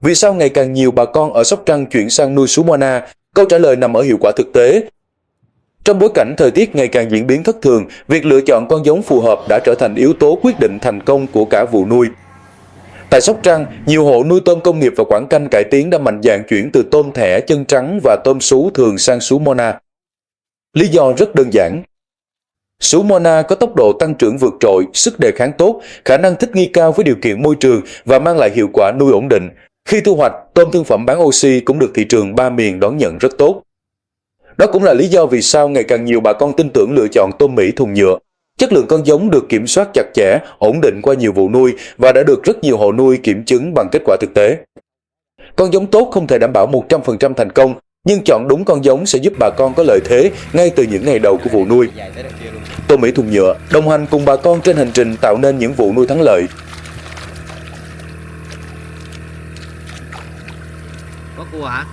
Vì sao ngày càng nhiều bà con ở Sóc Trăng chuyển sang nuôi sú Moana? Câu trả lời nằm ở hiệu quả thực tế. Trong bối cảnh thời tiết ngày càng diễn biến thất thường, việc lựa chọn con giống phù hợp đã trở thành yếu tố quyết định thành công của cả vụ nuôi. Tại Sóc Trăng, nhiều hộ nuôi tôm công nghiệp và quảng canh cải tiến đã mạnh dạn chuyển từ tôm thẻ, chân trắng và tôm sú thường sang sú Moana. Lý do rất đơn giản. Sú Moana có tốc độ tăng trưởng vượt trội, sức đề kháng tốt, khả năng thích nghi cao với điều kiện môi trường và mang lại hiệu quả nuôi ổn định. Khi thu hoạch, tôm thương phẩm bán oxy cũng được thị trường ba miền đón nhận rất tốt. Đó cũng là lý do vì sao ngày càng nhiều bà con tin tưởng lựa chọn tôm Mỹ thùng nhựa. Chất lượng con giống được kiểm soát chặt chẽ, ổn định qua nhiều vụ nuôi và đã được rất nhiều hộ nuôi kiểm chứng bằng kết quả thực tế. Con giống tốt không thể đảm bảo 100% thành công, nhưng chọn đúng con giống sẽ giúp bà con có lợi thế ngay từ những ngày đầu của vụ nuôi. Tôm Mỹ thùng nhựa đồng hành cùng bà con trên hành trình tạo nên những vụ nuôi thắng lợi. Có cua hả?